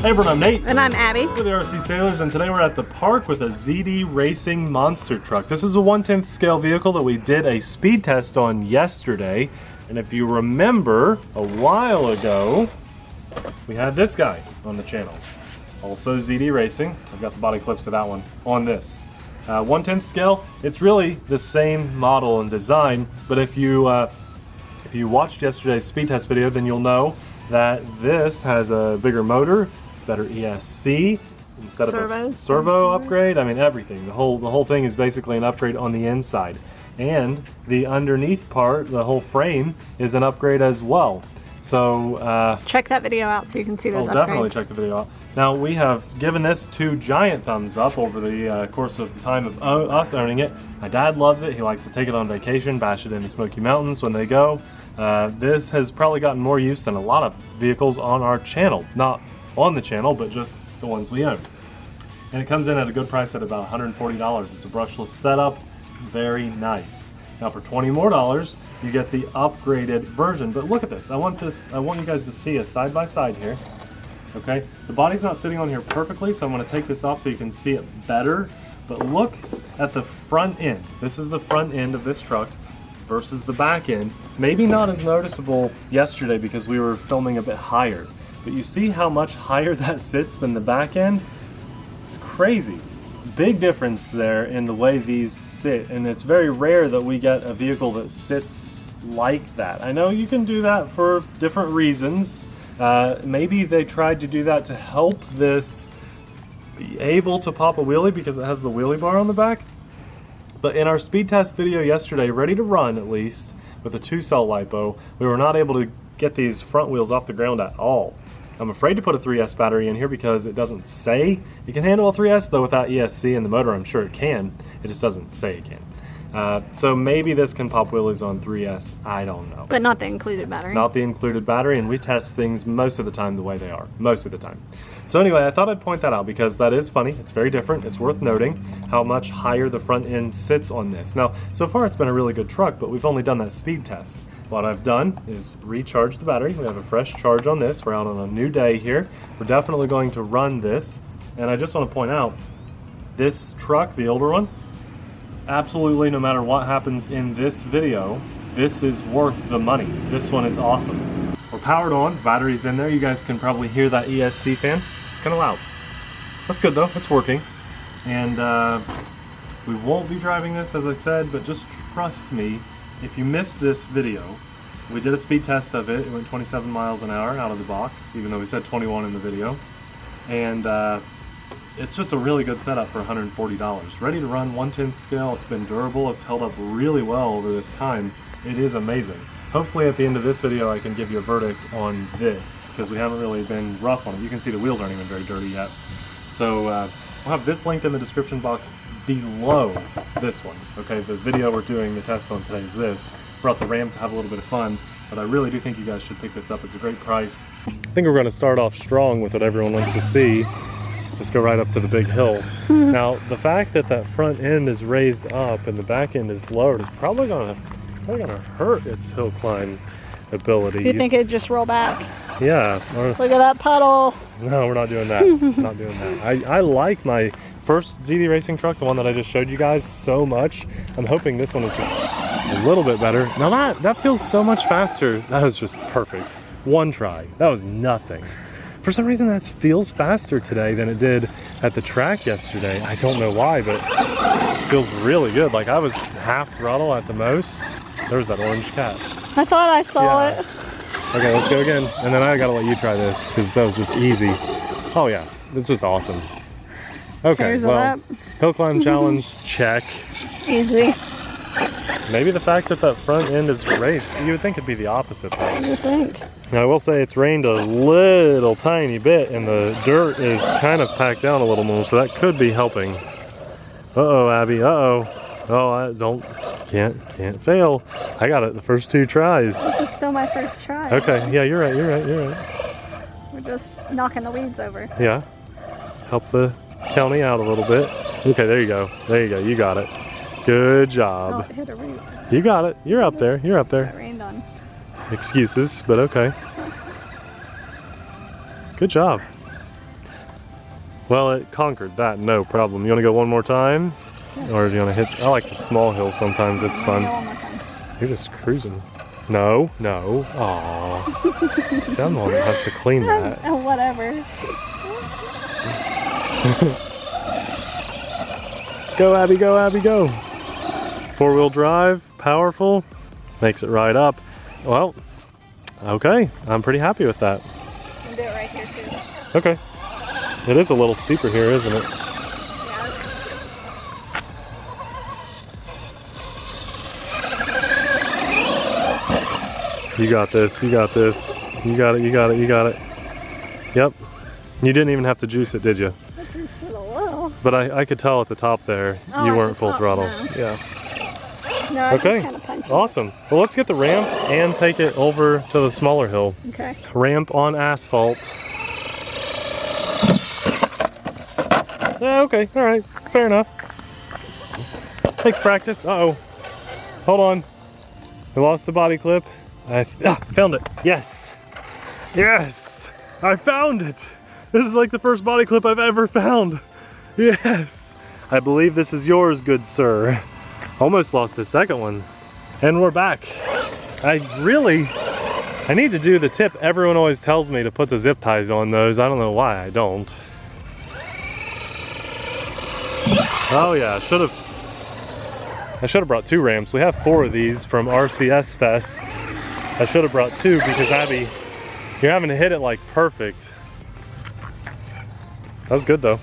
Hey everyone, I'm Nate. And I'm Abby. We're the RC Sailors, and today we're at the park with a ZD Racing monster truck. This is a 1/10 scale vehicle that we did a speed test on yesterday. And if you remember, a while ago, we had this guy on the channel. Also ZD Racing. I've got the body clips of that one on this. 1/10 scale, it's really the same model and design, but if you watched yesterday's speed test video, then you'll know that this has a bigger motor, better ESC, instead of a servo upgrade. I mean, everything. The whole thing is basically an upgrade on the inside. And the underneath part, the whole frame, is an upgrade as well. So check that video out so you can see those upgrades. Definitely check the video out. Now, we have given this 2 giant thumbs up over the course of the time of us owning it. My dad loves it. He likes to take it on vacation, bash it in the Smoky Mountains when they go. This has probably gotten more use than a lot of vehicles on our channel. Not on the channel, but just the ones we own. And it comes in at a good price at about $140. It's a brushless setup, very nice. Now for $20 more, you get the upgraded version. But look at this. I want you guys to see a side by side here. Okay, the body's not sitting on here perfectly, so I'm going to take this off so you can see it better. But look at the front end. This is the front end of this truck versus the back end. Maybe not as noticeable yesterday because we were filming a bit higher. But you see how much higher that sits than the back end? It's crazy. Big difference there in the way these sit, and it's very rare that we get a vehicle that sits like that. I know you can do that for different reasons. Maybe they tried to do that to help this be able to pop a wheelie because it has the wheelie bar on the back. But in our speed test video yesterday, ready to run at least, with a 2-cell LiPo, we were not able to get these front wheels off the ground at all. I'm afraid to put a 3S battery in here because it doesn't say it can handle a 3S, though without ESC and the motor I'm sure it can. It just doesn't say it can. So maybe this can pop wheelies on 3S, I don't know. But not the included battery. Not the included battery, and we test things most of the time the way they are, most of the time. So anyway, I thought I'd point that out because that is funny. It's very different. It's worth noting how much higher the front end sits on this. Now, so far it's been a really good truck, but we've only done that speed test. What I've done is recharge the battery. We have a fresh charge on this. We're out on a new day here. We're definitely going to run this. And I just want to point out, this truck, the older one, absolutely no matter what happens in this video, this is worth the money. This one is awesome. We're powered on, battery's in there. You guys can probably hear that ESC fan. It's kind of loud. That's good though, it's working. And we won't be driving this, as I said, but just trust me, if you missed this video, we did a speed test of it. It went 27 miles an hour out of the box, even though we said 21 in the video. And it's just a really good setup for $140. Ready to run, 1/10 scale. It's been durable. It's held up really well over this time. It is amazing. Hopefully at the end of this video I can give you a verdict on this, because we haven't really been rough on it. You can see the wheels aren't even very dirty yet. So we'll have this linked in the description box below this one. Okay, the video we're doing the test on today is this. Brought the Ram to have a little bit of fun, but I really do think you guys should pick this up. It's a great price. I think we're going to start off strong with what everyone wants to see. Just go right up to the big hill. Now, the fact that that front end is raised up and the back end is lowered is probably gonna hurt its hill climb ability. You think it'd just roll back? Yeah. Look at that puddle. No, we're not doing that. Not doing that. I like my first ZD Racing truck, the one that I just showed you guys, so much. I'm hoping this one is just a little bit better. Now that feels so much faster. That is just perfect. One try. That was nothing. For some reason that feels faster today than it did at the track yesterday. I don't know why, but it feels really good. Like I was half throttle at the most. There's that orange cat. I thought I saw it. Okay, let's go again. And then I gotta let you try this because that was just easy. Oh yeah, this is awesome. Okay, well, hill climb challenge, check. Easy. Maybe the fact that that front end is raised, you would think it'd be the opposite though. You would think. Now I will say it's rained a little tiny bit and the dirt is kind of packed down a little more, so that could be helping. Uh-oh, Abby, uh-oh. Oh, I can't fail. I got it the first 2 tries. This is still my first try. Okay, yeah, you're right. We're just knocking the weeds over. Yeah, help the county out a little bit. Okay, there you go. You got it. Good job. Oh, it hit a root. You got it. You're up there. It rained on. Excuses, but okay. Good job. Well, it conquered that, no problem. You want to go one more time? Yeah. Or do you want to hit? I like the small hill sometimes, it's fun. Go one more time. You're just cruising. No, no. Aww. I'm the one that has to clean that. Whatever. Go, Abby, go, Abby, go. 4-wheel drive, powerful, makes it right up. Well, okay, I'm pretty happy with that. We'll do it right here too. Okay. It is a little steeper here, isn't it? You got this, you got this. You got it, you got it, you got it. Yep. You didn't even have to juice it, did you? I juiced it a little. But I could tell at the top there, you weren't full throttle. No. Yeah. No, I okay, kind of punchy. Awesome. Well, let's get the ramp and take it over to the smaller hill. Okay. Ramp on asphalt. Yeah, okay, all right, fair enough. Takes practice. Uh-oh. Hold on. I lost the body clip. I found it. Yes. Yes. I found it. This is like the first body clip I've ever found. Yes. I believe this is yours, good sir. Almost lost the second one. And we're back. I need to do the tip. Everyone always tells me to put the zip ties on those. I don't know why I don't. Oh yeah, I should have brought 2 ramps. We have 4 of these from RCS Fest. I should have brought 2 because Abby, you're having to hit it like perfect. That was good though.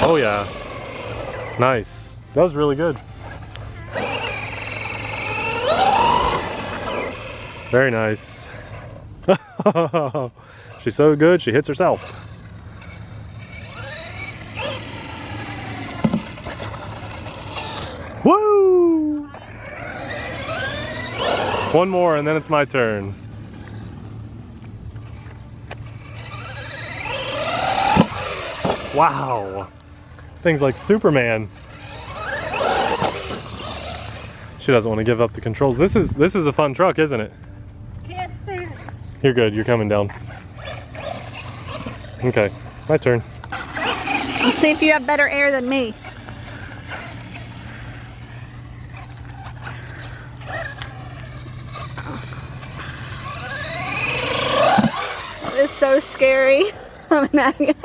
Oh yeah. Nice. That was really good. Very nice. She's so good, she hits herself. Woo! One more and then it's my turn. Wow. Things like Superman. She doesn't want to give up the controls. This is a fun truck, isn't it? Can't see it. You're good, you're coming down. Okay, my turn. Let's see if you have better air than me. It's so scary. I'm not Did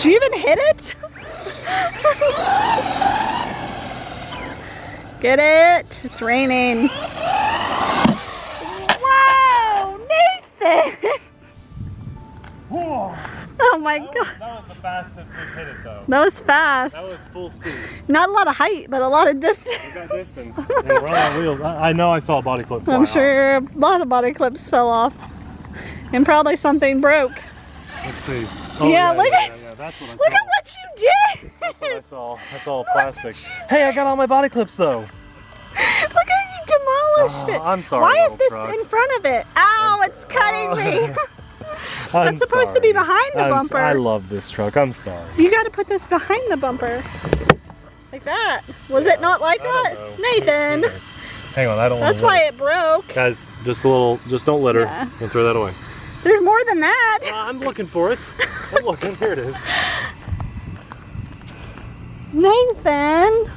you even hit it? Get it? It's raining. Wow, Nathan! Whoa. Oh my god. That was the fastest we've hit it though. That was fast. That was full speed. Not a lot of height, but a lot of distance. We got distance. And we're on wheels. I know I saw a body clip fly I'm sure off. a lot of body clips fell off. And probably something broke. Let's see. Oh, yeah, look at that's what I look saw. at what you did! That's what I saw. I saw plastic. Hey, I got all my body clips though. Look how you demolished it. I'm sorry. Why is little this truck. in front of it? Ow, it's cutting me. I'm That's supposed to be behind the bumper. I love this truck. I'm sorry. You got to put this behind the bumper. Like that. Was it not like that? Nathan. Hang on, I don't want to. That's why it broke. Guys, just don't litter. Yeah. And throw that away. There's more than that. I'm looking for it. I'm looking. Here it is. Nathan.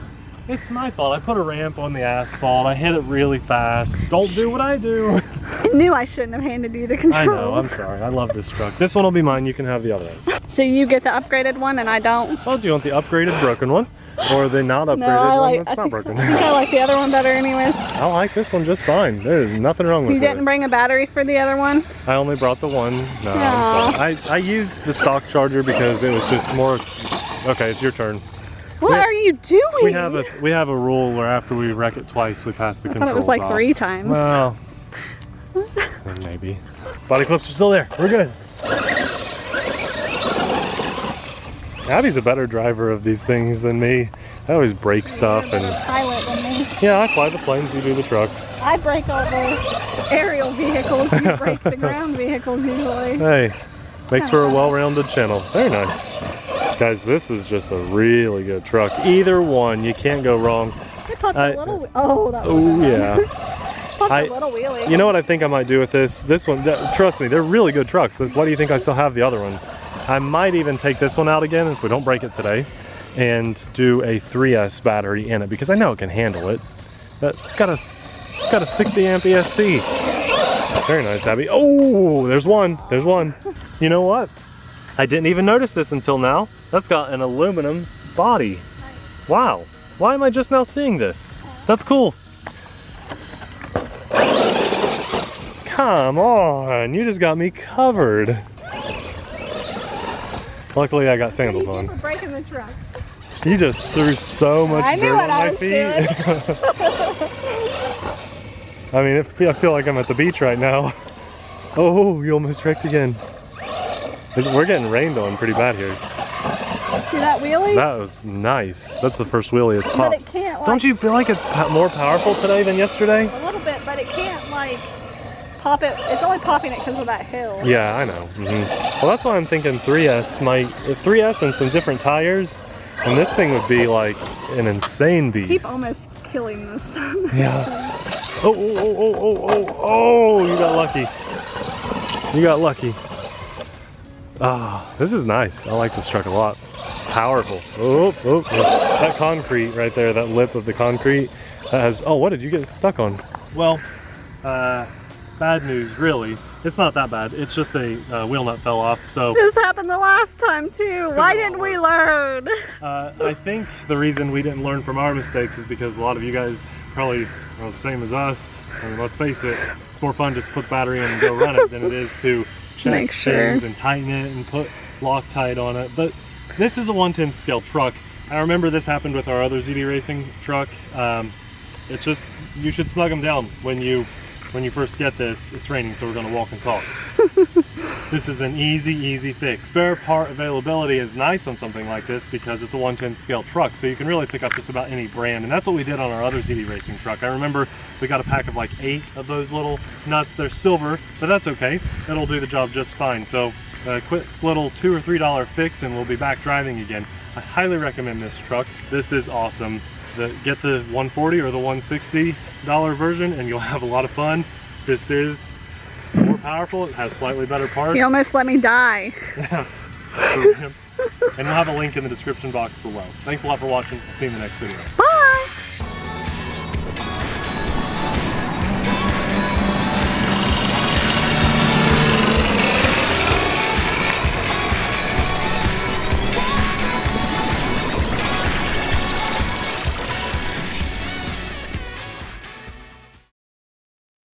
It's my fault. I put a ramp on the asphalt. I hit it really fast. Don't do what I do. I knew I shouldn't have handed you the controls. I know. I'm sorry. I love this truck. This one will be mine. You can have the other one. So you get the upgraded one and I don't? Well, do you want the upgraded broken one? Or the not upgraded one that's not broken? I think I like the other one better anyways. I like this one just fine. There's nothing wrong with it. You didn't bring a battery for the other one? I only brought the one. No, I'm sorry. I used the stock charger because it was just more... Okay, it's your turn. What are you doing? We have a rule where after we wreck it twice, we pass the controls off. I thought it was like 3 times. Well, maybe. Body clips are still there. We're good. Abby's a better driver of these things than me. I always break stuff and... pilot than me. Yeah, I fly the planes, you do the trucks. I break all the aerial vehicles, you break the ground vehicles usually. Hey, makes for a well-rounded channel. Very nice. Guys, this is just a really good truck. Either one, you can't go wrong. It popped a little. Oh, that was Oh yeah. popped a little wheelie. You know what I think I might do with this? This one, trust me, they're really good trucks. Why do you think I still have the other one? I might even take this one out again if we don't break it today and do a 3S battery in it because I know it can handle it. But it's got a 60 amp ESC. Very nice, Abby. Oh, there's one. There's one. You know what? I didn't even notice this until now. That's got an aluminum body. Wow. Why am I just now seeing this? That's cool. Come on, you just got me covered. Luckily, I got sandals on. Thank you for breaking the truck. You just threw so much dirt on my feet. I mean, I feel like I'm at the beach right now. Oh, you almost wrecked again. We're getting rained on pretty bad here. See that wheelie? That was nice. That's the first wheelie it's popped. But it can't, like, don't you feel like it's more powerful today than yesterday? a little bit, but it can't like pop it. It's only popping it because of that hill. Yeah, I know. Well, that's why I'm thinking 3S might, 3S and some different tires, and this thing would be like an insane beast. Keep almost killing this. Yeah. Oh, oh, oh, oh, oh, oh, oh, you got lucky. You got lucky. Ah, this is nice. I like this truck a lot. Powerful. Oh, oh, oh. That concrete right there, that lip of the concrete, that has, oh, what did you get stuck on? Well, bad news, really. It's not that bad. It's just a wheel nut fell off, so. This happened the last time too. Why didn't we learn? I think the reason we didn't learn from our mistakes is because a lot of you guys probably are the same as us. I mean, let's face it, it's more fun just to put the battery in and go run it than it is to check Make sure. things and tighten it and put Loctite on it. But this is a 1/10 scale truck. I remember this happened with our other ZD Racing truck. It's just, you should snug them down when you first get this. It's raining, so we're gonna walk and talk. This is an easy fix. Spare part availability is nice on something like this because it's a 1/10 scale truck, so you can really pick up just about any brand, and that's what we did on our other ZD Racing truck. I remember we got a pack of like 8 of those little nuts. They're silver, but that's okay. It'll do the job just fine. So a quick little $2 or $3 fix and we'll be back driving again. I highly recommend this truck. This is awesome. Get the 140 or the $160 version and you'll have a lot of fun. This is more powerful. It has slightly better parts. You almost let me die. Yeah. And we'll have a link in the description box below. Thanks a lot for watching. I'll see you in the next video. Bye.